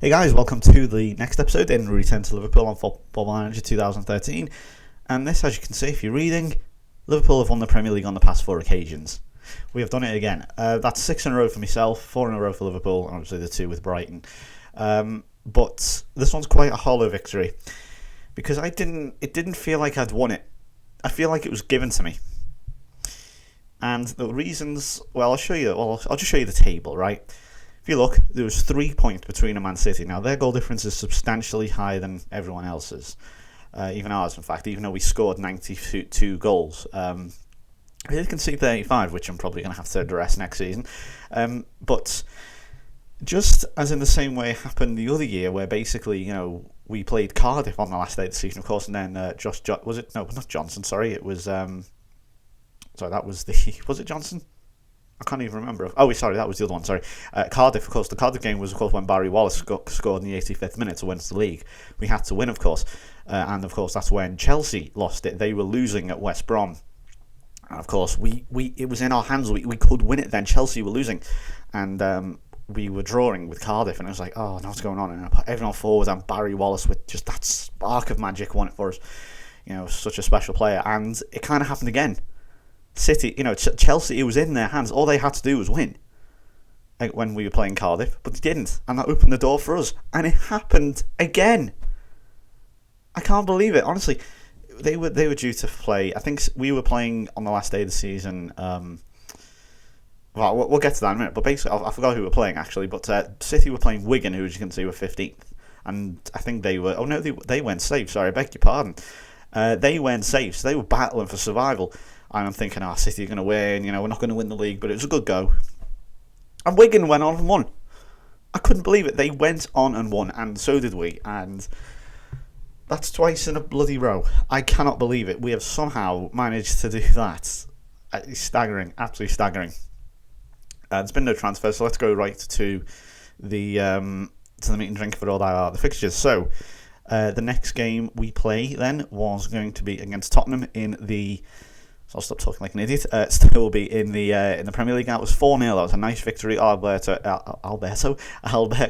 Hey guys, welcome to the next episode in Return to Liverpool on Football Manager 2013. And this, as you can see if you're reading, Liverpool have won the Premier League on the past 4 occasions. We have done it again. That's 6 in a row for myself, 4 in a row for Liverpool, and obviously the 2 with Brighton. But this one's quite a hollow victory because it didn't feel like I'd won it. I feel like it was given to me. And the reasons, well, I'll just show you the table, right? If you look, there was 3 points between them and Man City. Now, their goal difference is substantially higher than everyone else's. Even ours, in fact, even though we scored 92 goals. We did concede 35, which I'm probably going to have to address next season. But just as in the same way it happened the other year, where basically, we played Cardiff on the last day of the season, of course, and then was it? No, not Johnson, sorry. It was, was it Johnson? I can't even remember. Oh, sorry, that was the other one. Sorry, Cardiff. Of course, the Cardiff game was, of course, when Barry Wallace scored in the 85th minute to win the league. We had to win, of course, and of course that's when Chelsea lost it. They were losing at West Brom, and of course it was in our hands. We could win it then. Chelsea were losing, and we were drawing with Cardiff, and it was like, oh, no, what's going on? And I put everyone forward, and Barry Wallace with just that spark of magic won it for us. Such a special player, and it kind of happened again. City, Chelsea, it was in their hands. All they had to do was win when we were playing Cardiff, but they didn't, and that opened the door for us. And it happened again. I can't believe it. Honestly, they were due to play. I think we were playing on the last day of the season. Well, we'll get to that in a minute. But basically, I forgot who we were playing actually. But City were playing Wigan, who, as you can see, were 15th, and I think they were. Oh no, they went safe. Sorry, I beg your pardon. They went safe, so they were battling for survival. And I'm thinking, City are going to win, we're not going to win the league, but it was a good go. And Wigan went on and won. I couldn't believe it. They went on and won, and so did we. And that's twice in a bloody row. I cannot believe it. We have somehow managed to do that. It's staggering, absolutely staggering. There's been no transfer, so let's go right to the meat and drink for all the fixtures. So, the next game we play then was going to be against Tottenham in the... So I'll stop talking like an idiot. Still be in the Premier League. That was 4-0. That was a nice victory. Albert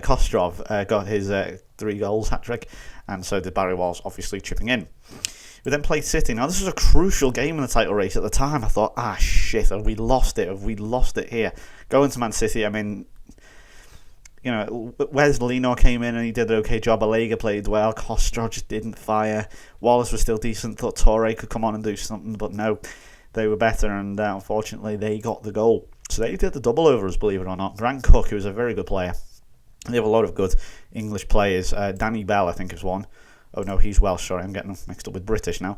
Kostrov got his 3 goals hat-trick, and so did Barry Wallace, obviously chipping in. We then played City. Now, this was a crucial game in the title race at the time. I thought, shit, have we lost it? Have we lost it here? Going to Man City, I mean... Wes Lino came in and he did an okay job. Alega played well. Kostrov just didn't fire. Wallace was still decent. Thought Torre could come on and do something, but no, they were better, and unfortunately they got the goal. So they did the double over us, believe it or not. Grant Cook, who was a very good player. They have a lot of good English players. Danny Bell, I think, is one. Oh no, he's Welsh. Sorry, I'm getting them mixed up with British now.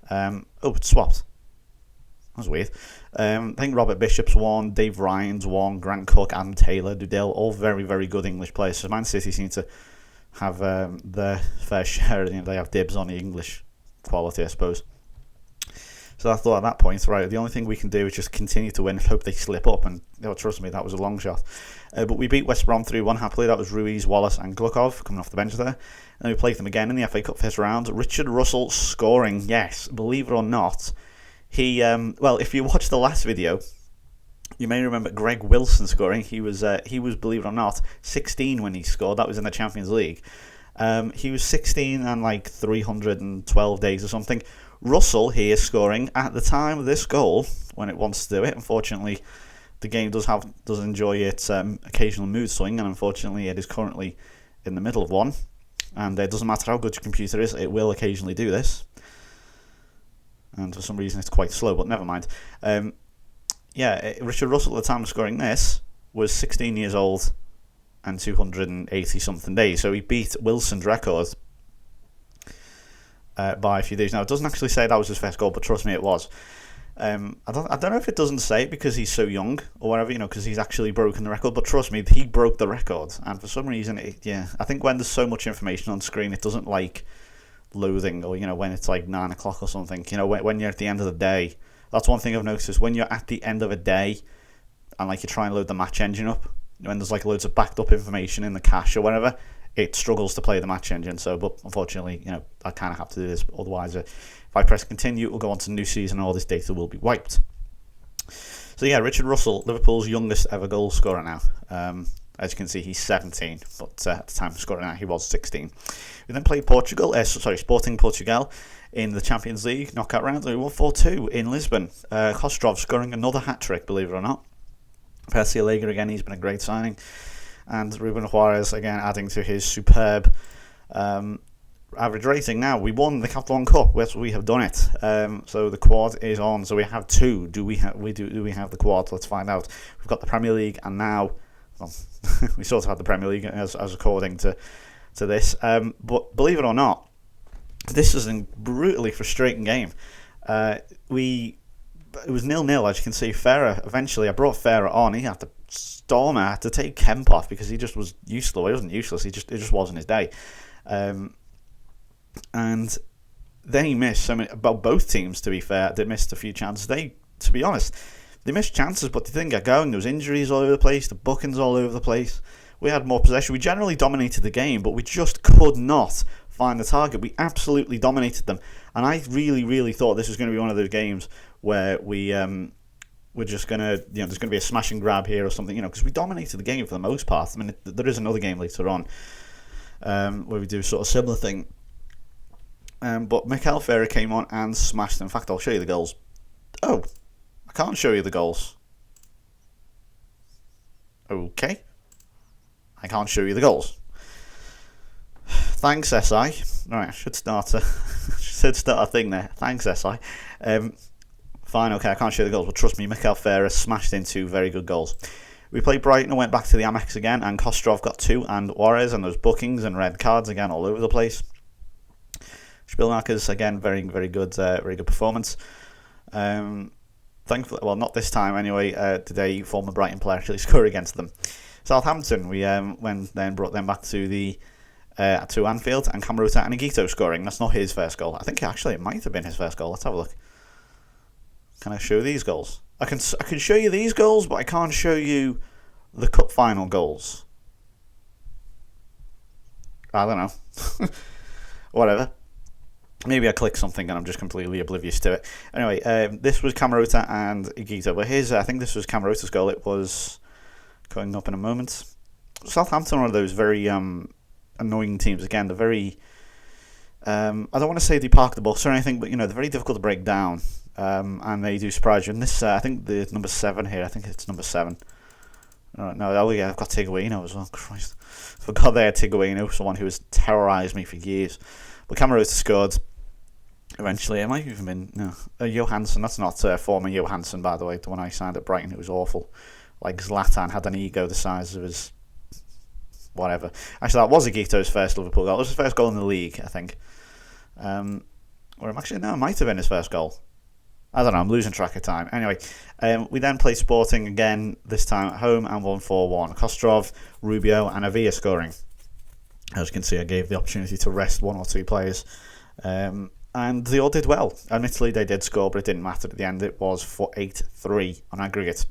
It's swapped. That's weird. I think Robert Bishop's one, Dave Ryan's one, Grant Cook, and Taylor Dudell, all very, very good English players. So Man City seem to have their fair share. They have dibs on the English quality, I suppose. So I thought at that point, right, the only thing we can do is just continue to win and hope they slip up. And trust me, that was a long shot. But we beat West Brom 3-1 happily. That was Ruiz, Wallace, and Glukov coming off the bench there. And we played them again in the FA Cup first round. Richard Russell scoring, yes, believe it or not. He, if you watch the last video, you may remember Greg Wilson scoring. He was, believe it or not, 16 when he scored. That was in the Champions League. He was 16 and like 312 days or something. Russell here scoring at the time of this goal when it wants to do it. Unfortunately, the game does enjoy its occasional mood swing, and unfortunately, it is currently in the middle of one. And it doesn't matter how good your computer is, it will occasionally do this. And for some reason it's quite slow, but never mind. Richard Russell at the time of scoring this was 16 years old and 280 something days. So he beat Wilson's record by a few days. Now, it doesn't actually say that was his first goal, but trust me, it was. I don't know if it doesn't say it because he's so young or whatever, because he's actually broken the record. But trust me, he broke the record. And for some reason, I think when there's so much information on screen, it doesn't like loathing, or when it's like 9 o'clock or something, when you're at the end of the day. That's one thing I've noticed. When you're at the end of a day and like you try and load the match engine up, when there's like loads of backed up information in the cache or whatever, it struggles to play the match engine. So, but unfortunately, I kind of have to do this. Otherwise, if I press continue, it will go on to new season and all this data will be wiped. So yeah, Richard Russell, Liverpool's youngest ever goal scorer now. As you can see, he's 17, but at the time of scoring that, he was 16. We then played Sporting Portugal in the Champions League knockout round. We won 4-2 in Lisbon. Kostrov scoring another hat-trick, believe it or not. Percy Alega again, he's been a great signing. And Ruben Juarez again adding to his superb average rating. Now, we won the Catalan Cup. We have done it. So the quad is on. So we have two. Do we have the quad? Let's find out. We've got the Premier League, and now we sort of had the Premier League as according to this. But believe it or not, this was a brutally frustrating game. It was 0-0, as you can see. Eventually, I brought Ferrer on. He had to storm. I had to take Kemp off because he just was useless. Well, he wasn't useless. It just wasn't his day. And then he missed so many. Well, both teams, to be fair, they missed a few chances. To be honest, they missed chances, but they didn't get going. There was injuries all over the place. The bookings all over the place. We had more possession. We generally dominated the game, but we just could not find the target. We absolutely dominated them, and I really, really thought this was going to be one of those games where we're just going to, there's going to be a smash and grab here or something, because we dominated the game for the most part. I mean, there is another game later on where we do sort of similar thing. But Mikel Ferrer came on and smashed them. In fact, I'll show you the goals. Oh, I can't show you the goals. Okay. I can't show you the goals. Thanks, SI. Right, I should start a thing there. Thanks, SI. Fine, okay, I can't show you the goals, but trust me, Mikel Ferrer smashed in two very good goals. We played Brighton and went back to the Amex again, and Kostrov got two, and Juarez, and those bookings and red cards again all over the place. Spielmakers, again, very, very good performance. Thankfully, well, not this time anyway. Today, former Brighton player actually scored against them. Southampton, we brought them back to Anfield, and Camarota and Higuita scoring. That's not his first goal. I think actually it might have been his first goal. Let's have a look. Can I show these goals? I can show you these goals, but I can't show you the cup final goals. I don't know. Whatever. Maybe I clicked something and I'm just completely oblivious to it. Anyway, this was Camarota and Higuita. But I think this was Camarota's goal. It was coming up in a moment. Southampton are one of those very annoying teams. Again, they're very... I don't want to say they park the bus or anything, but they're very difficult to break down. And they do surprise you. And this, I think the number 7 here, I think it's number 7. No, I've got Tiguino as well. Christ. I forgot they had Tiguino, someone who has terrorised me for years. But Camarota scored eventually. It might have even been Johansson. That's not former Johansson, by the way. The one I signed at Brighton, it was awful. Like Zlatan had an ego the size of his whatever. Actually, that was Higuita's first Liverpool goal. It was his first goal in the league, I think. It might have been his first goal. I don't know, I'm losing track of time. Anyway, we then played Sporting again, this time at home, and won 4-1. Kostrov, Rubio, and Avila scoring. As you can see, I gave the opportunity to rest one or two players. And they all did well. Admittedly, they did score, but it didn't matter at the end. It was for 8-3 on aggregate.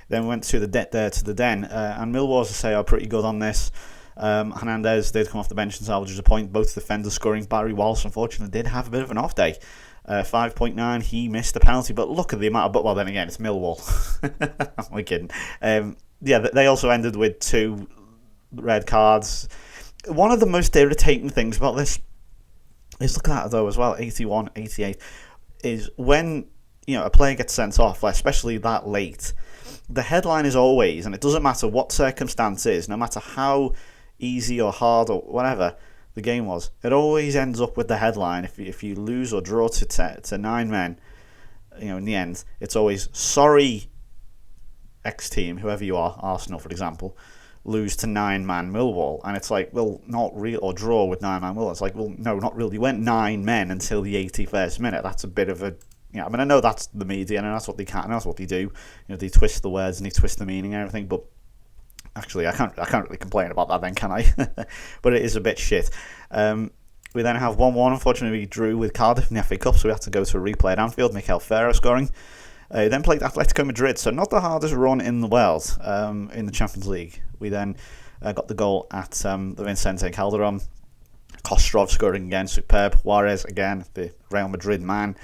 Then we went to the Den, and Millwall, as I say, are pretty good on this. Hernandez did come off the bench and salvage a point. Both defenders scoring. Barry Wallace, unfortunately, did have a bit of an off day. 5.9, he missed the penalty, but look at the amount of... Well, then again, it's Millwall. I'm kidding. They also ended with 2 red cards. One of the most irritating things about this is, look at that though as well, 81, 88, is when a player gets sent off, especially that late, the headline is always, and it doesn't matter what circumstance is, no matter how easy or hard or whatever the game was, it always ends up with the headline. If you lose or draw to 9 men, in the end, it's always, sorry, X team, whoever you are, Arsenal for example, lose to 9-man Millwall. And it's like, well, not real, or draw with 9-man Millwall. It's like, well, no, not really. You went 9 men until the 81st minute. That's a bit of a... I mean, I know that's the media, and that's what they can, and that's what they do. They twist the words and they twist the meaning and everything, but actually, I can't really complain about that then, can I? But it is a bit shit. We then have 1-1. Unfortunately, we drew with Cardiff in the FA Cup, so we had to go to a replay at Anfield. Mikel Ferrer scoring. Then played Atletico Madrid, so not the hardest run in the world in the Champions League. We then got the goal at the Vicente Calderon. Kostrov scoring again, superb. Juarez again, the Real Madrid man,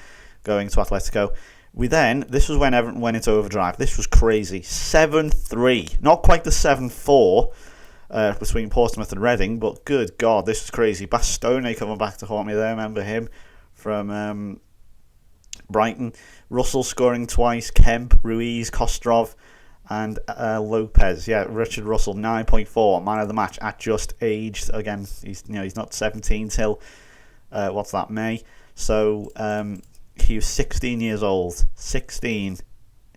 going to Atletico. This was when Everton went into overdrive. This was crazy. 7-3. Not quite the 7-4, between Portsmouth and Reading, but good God, this is crazy. Bastoni coming back to haunt me there, remember him from Brighton. Russell scoring twice, Kemp, Ruiz, Kostrov, and Lopez. Yeah, Richard Russell, 9.4, man of the match at just aged. Again, he's not 17 till May. So he was 16 years old. 16,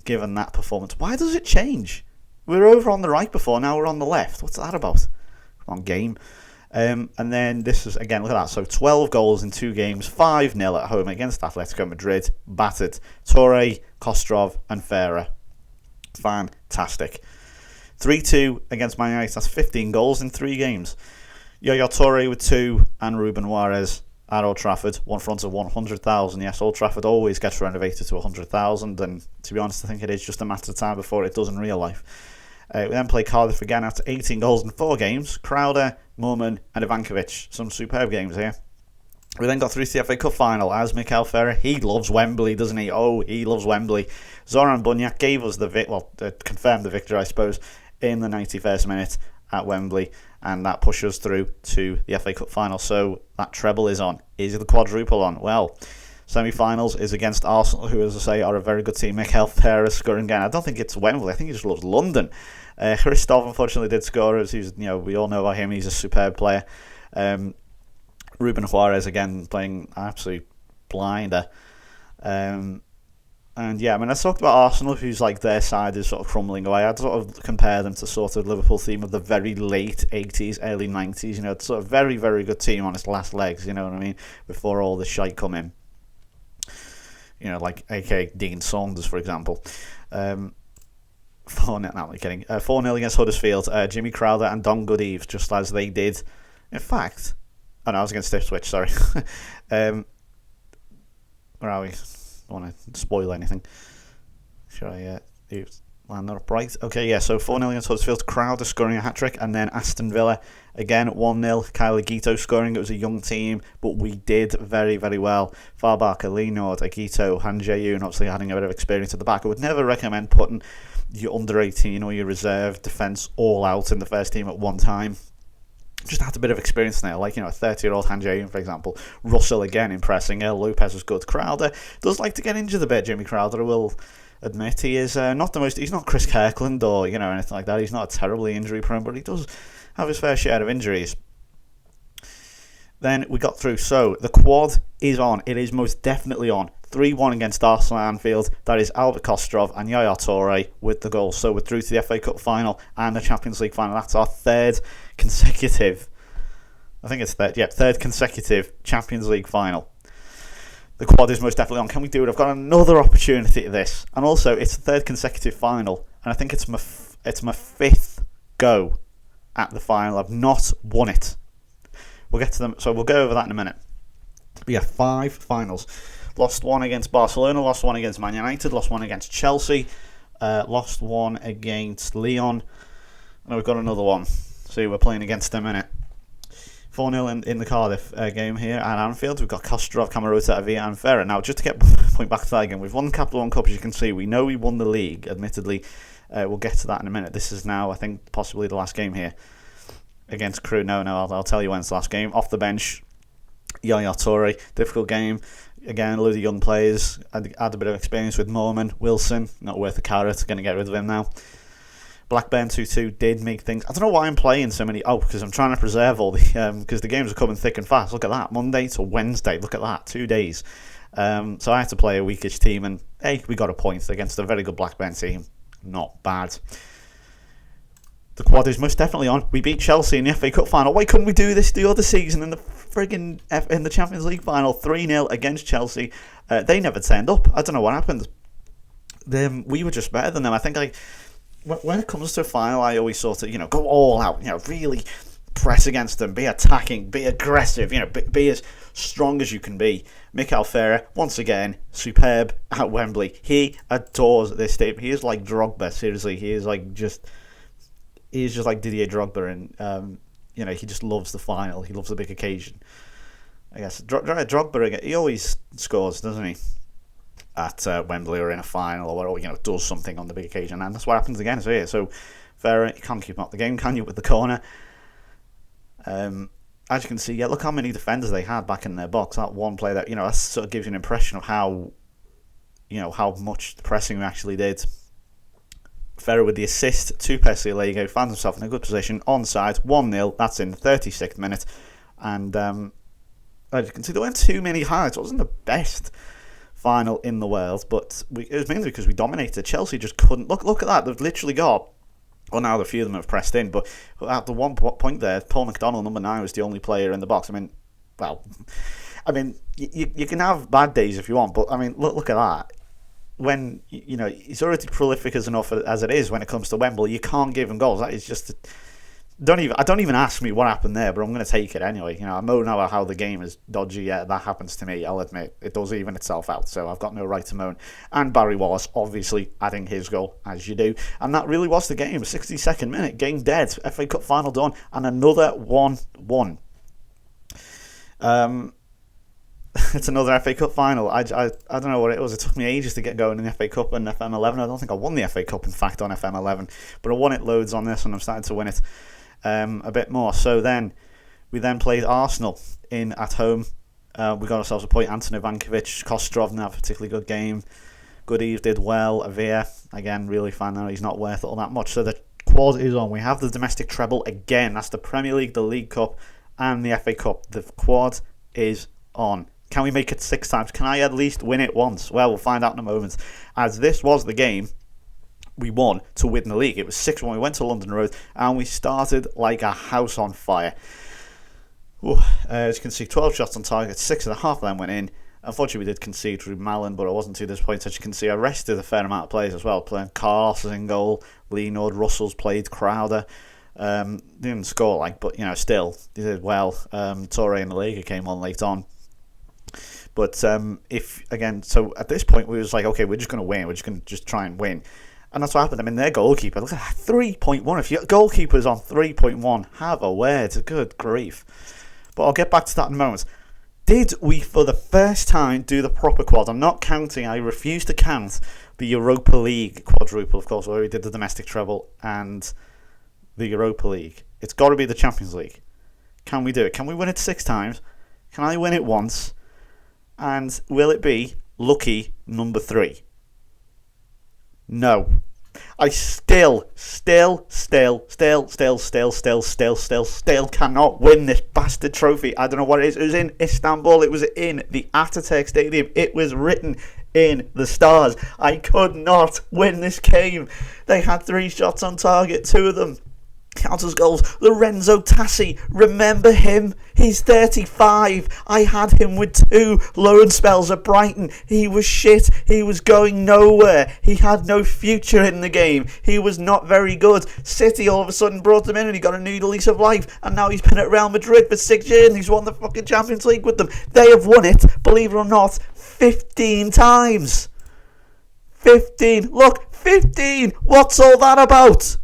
given that performance. Why does it change? We were over on the right before, now we're on the left. What's that about? Come on, game. And then this is, again, look at that. So 12 goals in 2 games, 5-0 at home against Atletico Madrid. Battered. Torre, Kostrov, and Ferrer. Fantastic. 3-2 against Man United. That's 15 goals in 3 games. Yaya Torre with 2 and Ruben Juarez at Old Trafford. One front of 100,000. Yes, Old Trafford always gets renovated to 100,000, and to be honest, I think it is just a matter of time before it does in real life. We then play Cardiff again after 18 goals in 4 games. Crowder, Moorman and Ivankovic. Some superb games here. We then got through to the FA Cup final as Mikel Ferrer. He loves Wembley, doesn't he? Oh, he loves Wembley. Zoran Bunyak gave us confirmed the victory, I suppose, in the 91st minute at Wembley, and that pushes us through to the FA Cup final. So that treble is on. Is the quadruple on? Well, semi-finals is against Arsenal, who, as I say, are a very good team. Mikel Ferrer scoring again. I don't think it's Wembley. I think he just loves London. Christoph unfortunately did score, as we all know about him. He's a superb player. Ruben Juarez again playing absolute blinder. And yeah, I mean, I talked about Arsenal, who's like their side is sort of crumbling away. I'd sort of compare them to sort of Liverpool team of the very late 80s, early 90s. It's sort of very, very good team on its last legs, you know what I mean? Before all the shite come in. Like aka Dean Saunders, for example. 4-0, no, I'm kidding. 4-0 against Huddersfield. Jimmy Crowder and Don Goodeves, just as they did. In fact, I was against Ipswich, sorry. Where are we? I don't want to spoil anything. Should I land that up right? Okay, yeah, so 4-0 against Huddersfield. Crowder scoring a hat-trick, and then Aston Villa, again, 1-0. Kyle Aguito scoring. It was a young team, but we did very, very well. Farbarker, Leonard, Aguito, Han Jae-yoon, obviously having a bit of experience at the back. I would never recommend putting your under-18 or your reserve defence all out in the first team at one time. Just had a bit of experience there, like, a 30-year-old Han Jae-yoon, for example. Russell, again, impressing. Lopez was good. Crowder does like to get injured a bit, Jimmy Crowder, I will admit. He is not the most... He's not Chris Kirkland or, anything like that. He's not terribly injury-prone, but he does have his fair share of injuries. Then we got through. So, the quad is on. It is most definitely on. 3-1 against Arsenal at Anfield. That is Albert Kostrov and Yaya Toure with the goal. So, we're through to the FA Cup final and the Champions League final. That's our third consecutive... I think it's third consecutive Champions League final. The quad is most definitely on. Can we do it? I've got another opportunity at this. And also, it's the third consecutive final. And I think it's my 5th go at the final. I've not won it. We'll get to them. So we'll go over that in a minute. But yeah, 5 finals. Lost 1 against Barcelona. Lost 1 against Man United. Lost 1 against Chelsea. Lost 1 against Lyon. And we've got another one. So we're playing against them in it. 4-0 in the Cardiff game here at Anfield. We've got Kostrov, Camarota, Avila and Ferrer. Now, just to get point back to that again, we've won the Capital One Cup, as you can see. We know we won the league, admittedly. We'll get to that in a minute. This is now, I think, possibly the last game here against Crewe. No, I'll tell you when it's the last game. Off the bench, Yaya Toure. Difficult game. Again, a load of young players. Had a bit of experience with Moorman. Wilson, not worth a carrot. Going to get rid of him now. Blackburn 2-2 did make things... I don't know why I'm playing so many... Oh, because I'm trying to preserve all the... Because the games are coming thick and fast. Look at that. Monday to Wednesday. Look at that. 2 days. So I had to play a weakish team. And, hey, we got a point against a very good Blackburn team. Not bad. The quad is most definitely on. We beat Chelsea in the FA Cup final. Why couldn't we do this the other season in the friggin' in the Champions League final? 3-0 against Chelsea. They never turned up. I don't know what happened. We were just better than them. I think when it comes to a final, I always sort of, go all out, really press against them, be attacking, be aggressive, be as strong as you can be. Mikel Ferrer, once again, superb at Wembley. He adores this stadium. He is like Drogba, seriously. He is just like Didier Drogba, and, he just loves the final. He loves the big occasion. I guess Drogba, he always scores, doesn't he? At Wembley or in a final or whatever, does something on the big occasion, and that's what happens again. So Ferrer, you can't keep him up the game, can you, with the corner? As you can see, look how many defenders they had back in their box. That one player that, that sort of gives you an impression of how much pressing we actually did. Ferrer with the assist to Pesiolego, finds himself in a good position, onside, 1-0, that's in the 36th minute. And as you can see, there weren't too many highlights. It wasn't the best final in the world, but it was mainly because we dominated. Chelsea just couldn't. Look at that, they've literally got, well, now a few of them have pressed in, but at the one point there, Paul McDonald, number 9, was the only player in the box. You can have bad days if you want, but look at that. When he's already prolific as enough as it is when it comes to Wembley, you can't give him goals. That is just don't even ask me what happened there, but I'm going to take it anyway. I moan about how the game is dodgy. Yeah, that happens to me. I'll admit it does even itself out, so I've got no right to moan. And Barry Wallace obviously adding his goal, as you do, and that really was the game. 62nd minute, game dead. FA Cup final done, and another 1-1. It's another FA Cup final. I don't know what it was. It took me ages to get going in the FA Cup and FM11. I don't think I won the FA Cup, in fact, on FM11. But I won it loads on this, and I'm starting to win it a bit more. So then, we played Arsenal at home. We got ourselves a point. Anton Ivankovic, Kostrov, now a particularly good game. Good Eve did well. Avia, again, really fine now. He's not worth all that much. So the quad is on. We have the domestic treble again. That's the Premier League, the League Cup, and the FA Cup. The quad is on. Can we make it 6 times? Can I at least win it once? Well, we'll find out in a moment. As this was the game we won to win the league. It was 6-1. We went to London Road and we started like a house on fire. As you can see, 12 shots on target, 6.5 of them went in. Unfortunately, we did concede through Malin, but I wasn't too disappointed. As you can see, I rested a fair amount of players as well. Playing Carlos in goal, Leonard, Russell's played, Crowder. Didn't score but still, they did well. Torre and the Liga came on late on. But so at this point we was like, okay, we're just going to win. We're just going to try and win. And that's what happened. Their goalkeeper, look at that, 3.1. If your goalkeeper's on 3.1, have a word. Good grief. But I'll get back to that in a moment. Did we, for the first time, do the proper quad? I'm not counting. I refuse to count the Europa League quadruple, of course, where we did the domestic treble and the Europa League. It's got to be the Champions League. Can we do it? Can we win it 6 times? Can I win it once? And will it be lucky number 3? No. I still cannot win this bastard trophy. I don't know what it is. It was in Istanbul. It was in the Ataturk Stadium. It was written in the stars. I could not win this game. They had 3 shots on target, 2 of them counters goals. Lorenzo Tassi, remember him? He's 35. I had him with 2 loan spells at Brighton. He was shit. He was going nowhere. He had no future in the game. He was not very good. City all of a sudden brought him in and he got a new lease of life. And now he's been at Real Madrid for 6 years and he's won the fucking Champions League with them. They have won it, believe it or not, 15 times. 15. Look, 15. What's all that about?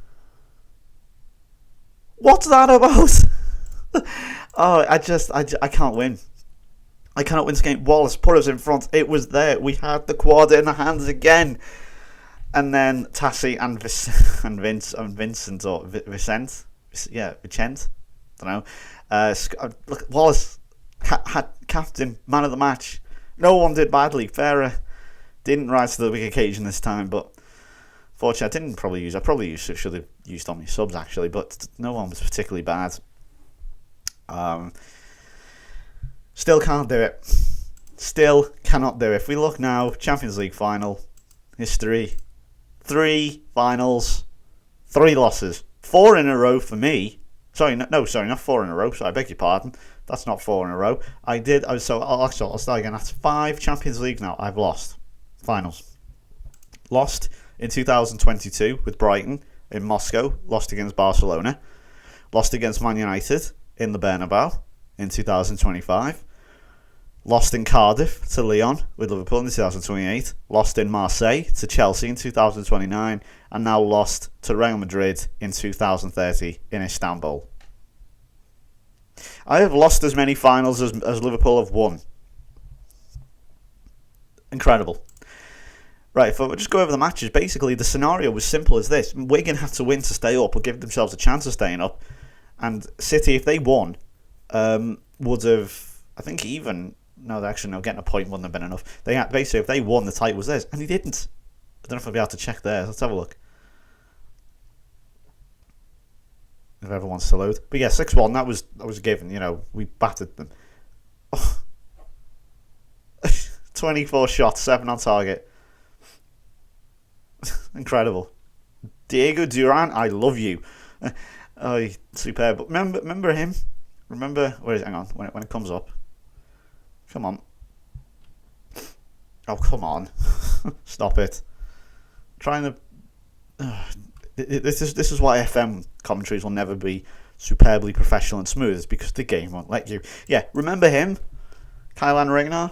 What's that about? I can't win. I cannot win this game. Wallace put us in front. It was there. We had the quad in the hands again. And then Tassi and Vincent or Vicent. Yeah, Vicent. I don't know. Look, Wallace had captain, man of the match. No one did badly. Ferrer didn't rise to the big occasion this time, but fortunately, I probably should have used on my subs actually, but no one was particularly bad. Still can't do it. Still cannot do it. If we look now, Champions League final, history, 3 finals, 3 losses, 4 in a row for me. Sorry, not 4 in a row. Sorry, I beg your pardon. That's not 4 in a row. I'll start again. That's 5 Champions League now. I've lost finals. Lost in 2022 with Brighton in Moscow, lost against Barcelona, lost against Man United in the Bernabeu in 2025, lost in Cardiff to Lyon with Liverpool in 2028, lost in Marseille to Chelsea in 2029, and now lost to Real Madrid in 2030 in Istanbul. I have lost as many finals as Liverpool have won. Incredible. Right, if I just go over the matches, basically the scenario was simple as this. Wigan had to win to stay up or give themselves a chance of staying up. And City, if they won, would have, I think even, no, actually, no, getting a point wouldn't have been enough. They had, basically, if they won, the title was theirs, and he didn't. I don't know if I'll be able to check theirs. Let's have a look. If everyone's still out. But yeah, 6-1, that was a given. You know, we battered them. 24 shots, 7 on target. Incredible. Diego Duran, I love you. Oh, superb. But remember him? Remember, where is it? Hang on, when it comes up. Come on. Oh, come on. Stop it. Trying to... This is why FM commentaries will never be superbly professional and smooth. It's because the game won't let you. Yeah, remember him? Kylan Regnar?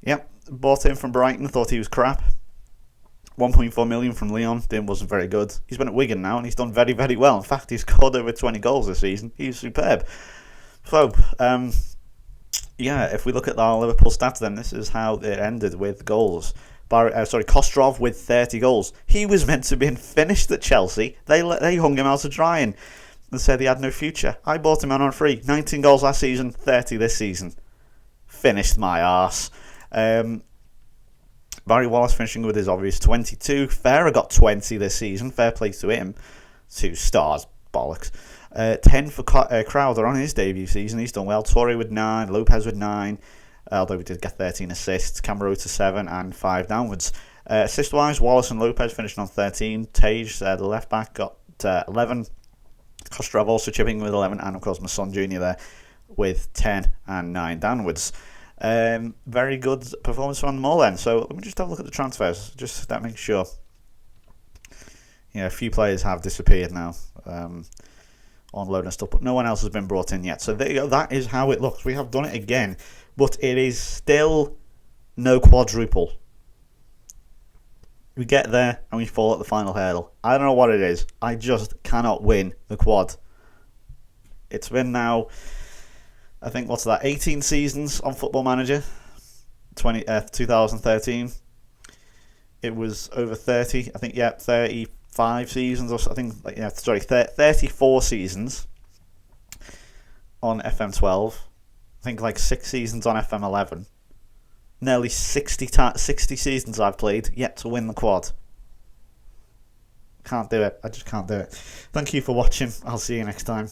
Yep, bought him from Brighton, thought he was crap. 1.4 million from Lyon, wasn't very good. He's been at Wigan now and he's done very, very well. In fact, he's scored over 20 goals this season. He's superb. So, yeah, if we look at our Liverpool stats, then this is how it ended with goals. Kostrov with 30 goals. He was meant to be finished at Chelsea. They hung him out to dry and said he had no future. I bought him on free. 19 goals last season, 30 this season. Finished my arse. Barry Wallace finishing with his obvious 22. Ferrer got 20 this season. Fair play to him. 2 stars. Bollocks. 10 for Crowder on his debut season. He's done well. Torre with 9. Lopez with 9. Although we did get 13 assists. Camarota 7 and 5 downwards. Assist-wise, Wallace and Lopez finishing on 13. Tage, the left-back, got 11. Kostrov also chipping with 11. And, of course, my son Junior there with 10 and 9 downwards. Very good performance from them all then. So let me just have a look at the transfers, just to make sure. Yeah, a few players have disappeared now on loan and stuff, but no one else has been brought in yet. So there you go. That is how it looks. We have done it again, but it is still no quadruple. We get there and we fall at the final hurdle. I don't know what it is. I just cannot win the quad. It's been now, I think, what's that, 18 seasons on Football Manager, 2013. It was over 30, I think, yeah, 35 seasons, or I think, 34 seasons on FM12. I think like 6 seasons on FM11. Nearly 60 seasons I've played, yet to win the quad. Can't do it. I just can't do it. Thank you for watching. I'll see you next time.